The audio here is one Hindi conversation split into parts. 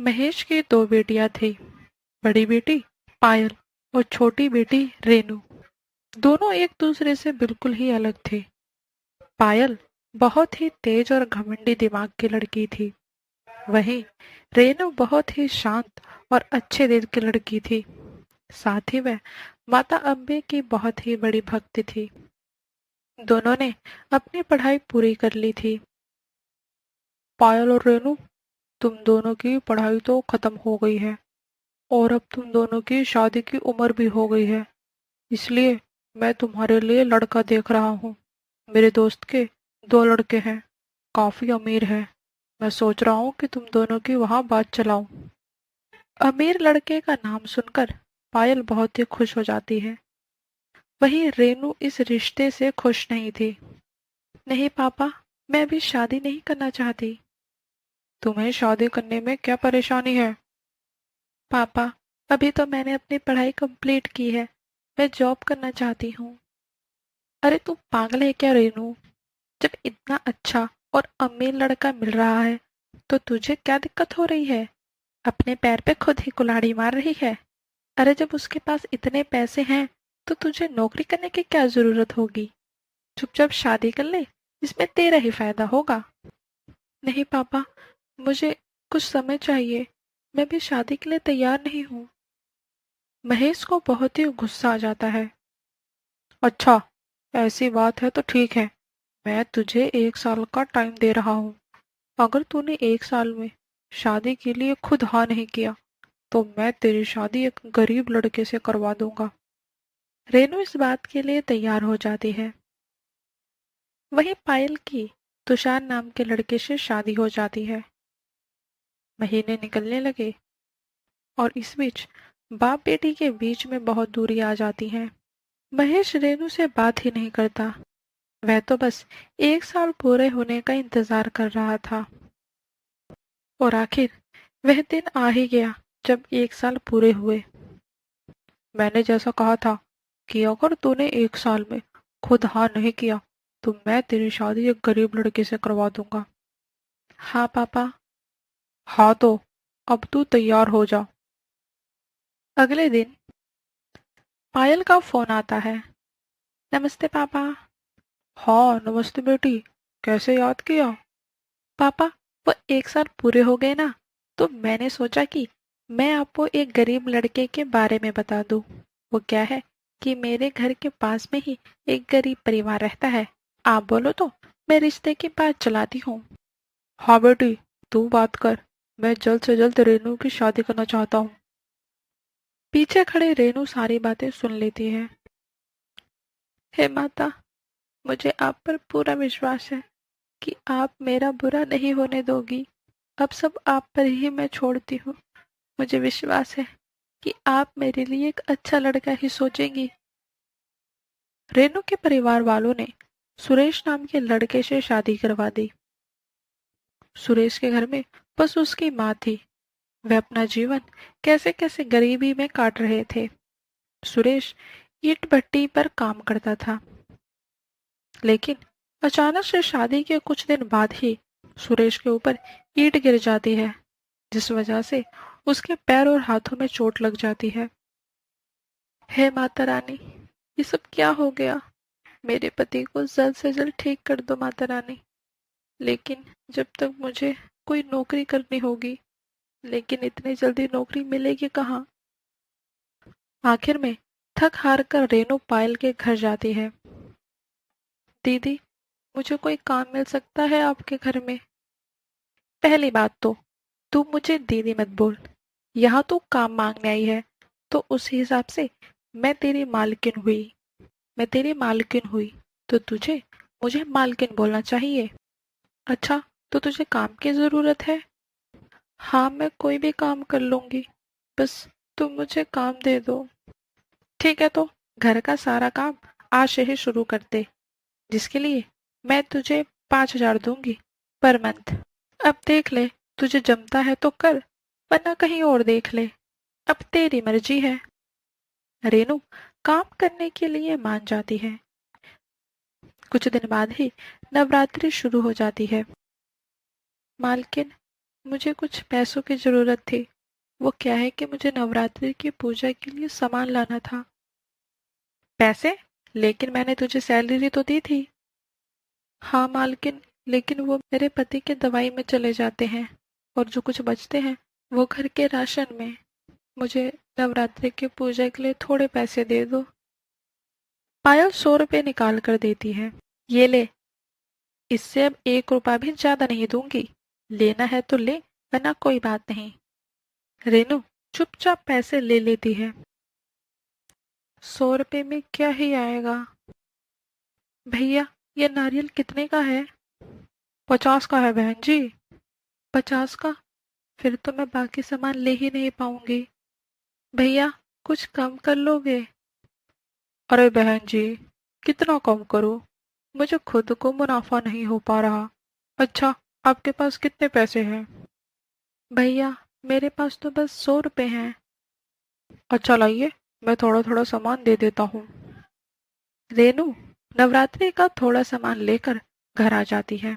महेश की दो बेटियां थी। बड़ी बेटी पायल और छोटी बेटी रेनू। दोनों एक दूसरे से बिल्कुल ही अलग थे। पायल बहुत ही तेज और घमंडी दिमाग की लड़की थी। वहीं रेनू बहुत ही शांत और अच्छे दिल की लड़की थी। साथ ही वह माता अम्बे की बहुत ही बड़ी भक्त थी। दोनों ने अपनी पढ़ाई पूरी कर ली थी। पायल और रेनू, तुम दोनों की पढ़ाई तो खत्म हो गई है और अब तुम दोनों की शादी की उम्र भी हो गई है। इसलिए मैं तुम्हारे लिए लड़का देख रहा हूँ। मेरे दोस्त के दो लड़के हैं, काफी अमीर हैं। मैं सोच रहा हूँ कि तुम दोनों की वहाँ बात चलाऊं। अमीर लड़के का नाम सुनकर पायल बहुत ही खुश हो जाती है। वहीं रेनू इस रिश्ते से खुश नहीं थी। नहीं पापा, मैं अभी शादी नहीं करना चाहती। तुम्हें शादी करने में क्या परेशानी है? पापा, अभी तो मैंने अपनी पढ़ाई कंप्लीट की है। मैं जॉब करना चाहती हूँ। अरे तू पागल है क्या रेनू? जब इतना अच्छा और अमीर लड़का मिल रहा है तो तुझे क्या दिक्कत हो रही है? अपने पैर पे खुद ही कुल्हाड़ी मार रही है। अरे जब उसके पास इतने पैसे हैं तो तुझे नौकरी करने की क्या जरूरत होगी? चुपचाप शादी कर ले, इसमें तेरा ही फायदा होगा। नहीं पापा, मुझे कुछ समय चाहिए। मैं भी शादी के लिए तैयार नहीं हूँ। महेश को बहुत ही गुस्सा आ जाता है। अच्छा, ऐसी बात है तो ठीक है। मैं तुझे 1 साल का टाइम दे रहा हूँ। अगर तूने 1 साल में शादी के लिए खुद हाँ नहीं किया तो मैं तेरी शादी एक गरीब लड़के से करवा दूंगा। रेनू इस बात के लिए तैयार हो जाती है। वहीं पायल की तुषार नाम के लड़के से शादी हो जाती है। महीने निकलने लगे और इस बीच बाप बेटी के बीच में बहुत दूरी आ जाती है। महेश रेनू से बात ही नहीं करता। वह तो बस 1 साल पूरे होने का इंतजार कर रहा था। और आखिर वह दिन आ ही गया जब 1 साल पूरे हुए। मैंने जैसा कहा था कि अगर तूने 1 साल में खुद हाँ नहीं किया तो मैं तेरी शादी एक गरीब लड़के से करवा दूंगा। हाँ पापा। हाँ तो अब तू तैयार हो जा। अगले दिन पायल का फोन आता है। नमस्ते पापा। हाँ नमस्ते बेटी, कैसे याद किया? पापा, वो 1 साल पूरे हो गए ना, तो मैंने सोचा कि मैं आपको एक गरीब लड़के के बारे में बता दूं। वो क्या है कि मेरे घर के पास में ही एक गरीब परिवार रहता है। आप बोलो तो मैं रिश्ते की बात चलाती हूँ। हाँ बेटी, तू बात कर। मैं जल्द से जल्द रेनू की शादी करना चाहता हूँ। पीछे खड़े रेनू सारी बातें सुन लेती है। हे माता, मुझे आप पर पूरा विश्वास है कि आप मेरा बुरा नहीं होने दोगी। अब सब आप पर ही मैं छोड़ती हूँ। मुझे विश्वास है कि आप मेरे लिए एक अच्छा लड़का ही सोचेंगी। रेनू के परिवार वालों ने सुरेश नाम के लड़के से शादी करवा दी। सुरेश के घर में बस उसकी माँ थी। वह अपना जीवन कैसे कैसे गरीबी में काट रहे थे। सुरेश ईंट भट्टी पर काम करता था। लेकिन अचानक से शादी के कुछ दिन बाद ही सुरेश के ऊपर ईंट गिर जाती है, जिस वजह से उसके पैर और हाथों में चोट लग जाती है। हे माता रानी, ये सब क्या हो गया? मेरे पति को जल्द से जल्द ठीक कर दो माता रानी। लेकिन जब तक मुझे कोई नौकरी करनी होगी, लेकिन इतनी जल्दी नौकरी मिलेगी कहाँ? आखिर में थक हार कर रेनू पायल के घर जाती है। दीदी, मुझे कोई काम मिल सकता है आपके घर में? पहली बात तो तू मुझे दीदी मत बोल। यहाँ तू काम मांगने आई है तो उस हिसाब से मैं तेरी मालकिन हुई। मैं तेरी मालकिन हुई तो तुझे मुझे मालकिन बोलना चाहिए। अच्छा, तो तुझे काम की जरूरत है? हाँ, मैं कोई भी काम कर लूंगी, बस तुम मुझे काम दे दो। ठीक है, तो घर का सारा काम आज से ही शुरू कर दे, जिसके लिए मैं तुझे 5,000 दूंगी पर मंथ। अब देख ले, तुझे जमता है तो कर, वरना कहीं और देख ले। अब तेरी मर्जी है। रेनू काम करने के लिए मान जाती है। कुछ दिन बाद ही नवरात्रि शुरू हो जाती है। मालकिन, मुझे कुछ पैसों की जरूरत थी। वो क्या है कि मुझे नवरात्रि की पूजा के लिए सामान लाना था। पैसे? लेकिन मैंने तुझे सैलरी तो दी थी। हाँ मालकिन, लेकिन वो मेरे पति के दवाई में चले जाते हैं और जो कुछ बचते हैं वो घर के राशन में। मुझे नवरात्रि की पूजा के लिए थोड़े पैसे दे दो। पायल 100 रुपए निकाल कर देती है। ये ले, इससे अब 1 रुपया भी ज्यादा नहीं दूंगी। लेना है तो ले, वरना कोई बात नहीं। रेनू चुपचाप पैसे ले लेती है। 100 रुपए में क्या ही आएगा। भैया, ये नारियल कितने का है? 50 का है बहन जी। 50 का? फिर तो मैं बाकी सामान ले ही नहीं पाऊंगी। भैया, कुछ कम कर लोगे? अरे बहन जी, कितना कम करूं? मुझे खुद को मुनाफा नहीं हो पा रहा। अच्छा, आपके पास कितने पैसे हैं? भैया, मेरे पास तो बस 100 रुपए हैं। अच्छा लाइए, मैं थोड़ा थोड़ा सामान दे देता हूँ। रेनू नवरात्रि का थोड़ा सामान लेकर घर आ जाती है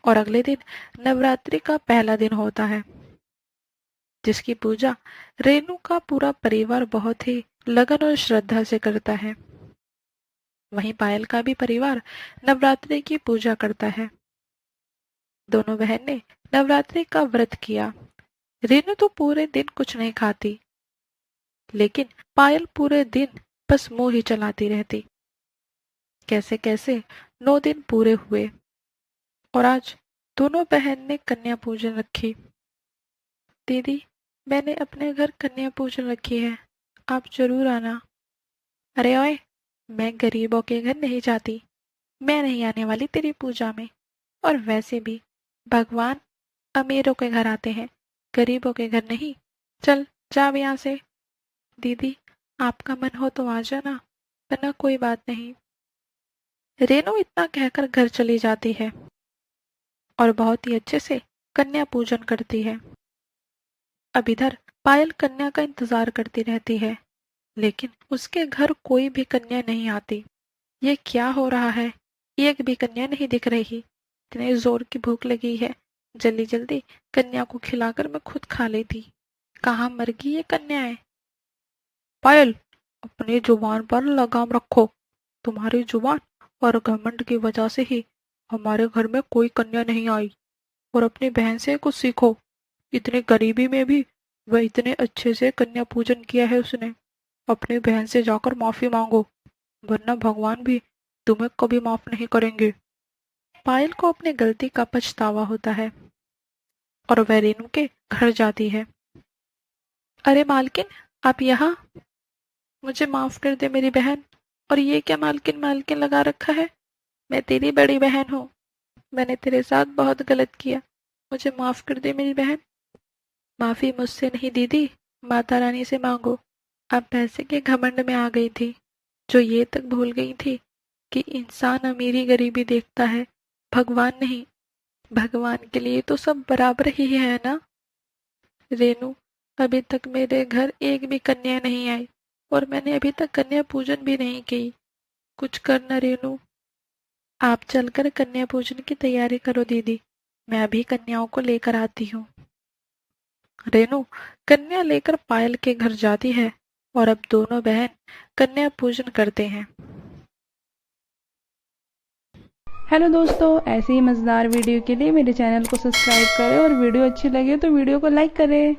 और अगले दिन नवरात्रि का पहला दिन होता है, जिसकी पूजा रेनू का पूरा परिवार बहुत ही लगन और श्रद्धा से करता है। वहीं पायल का भी परिवार नवरात्रि की पूजा करता है। दोनों बहन ने नवरात्रि का व्रत किया। रेनू तो पूरे दिन कुछ नहीं खाती, लेकिन पायल पूरे दिन बस मुंह ही चलाती रहती। कैसे कैसे 9 दिन पूरे हुए और आज दोनों बहन ने कन्या पूजन रखी। दीदी, मैंने अपने घर कन्या पूजन रखी है, आप जरूर आना। अरे ओए, मैं गरीबों के घर नहीं जाती। मैं नहीं आने वाली तेरी पूजा में। और वैसे भी भगवान अमीरों के घर आते हैं, गरीबों के घर नहीं। चल जा अब यहाँ से। दीदी, आपका मन हो तो आ जाना, वरना कोई बात नहीं। रेनू इतना कहकर घर चली जाती है और बहुत ही अच्छे से कन्या पूजन करती है। अब इधर पायल कन्या का इंतजार करती रहती है, लेकिन उसके घर कोई भी कन्या नहीं आती। ये क्या हो रहा है? एक भी कन्या नहीं दिख रही। इतने जोर की भूख लगी है, जल्दी जल्दी कन्या को खिलाकर मैं खुद खा लेती। कहाँ मर गई ये कन्याएं? पायल, अपनी जुबान पर लगाम रखो। तुम्हारी जुबान और घमंड की वजह से ही हमारे घर में कोई कन्या नहीं आई। और अपनी बहन से कुछ सीखो। इतनी गरीबी में भी वह इतने अच्छे से कन्या पूजन किया है उसने। अपनी बहन से जाकर माफी मांगो, वरना भगवान भी तुम्हें कभी माफ नहीं करेंगे। पायल को अपनी गलती का पछतावा होता है और वह रेनू के घर जाती है। अरे मालकिन, आप यहाँ? मुझे माफ कर दे मेरी बहन। और ये क्या मालकिन मालकिन लगा रखा है? मैं तेरी बड़ी बहन हूँ। मैंने तेरे साथ बहुत गलत किया, मुझे माफ कर दे मेरी बहन। माफी मुझसे नहीं दीदी, माता रानी से मांगो। आप पैसे के घमंड में आ गई थी, जो ये तक भूल गई थी कि इंसान अमीरी गरीबी देखता है, भगवान नहीं। भगवान के लिए तो सब बराबर ही है ना। रेनू, अभी तक मेरे घर एक भी कन्या नहीं आई और मैंने अभी तक कन्या पूजन भी नहीं की। कुछ करना रेनू। आप चलकर कन्या पूजन की तैयारी करो दीदी, मैं अभी कन्याओं को लेकर आती हूँ। रेनू कन्या लेकर पायल के घर जाती है और अब दोनों बहन कन्या पूजन करते हैं। हेलो दोस्तों, ऐसे ही मज़ेदार वीडियो के लिए मेरे चैनल को सब्सक्राइब करें और वीडियो अच्छी लगे तो वीडियो को लाइक करें।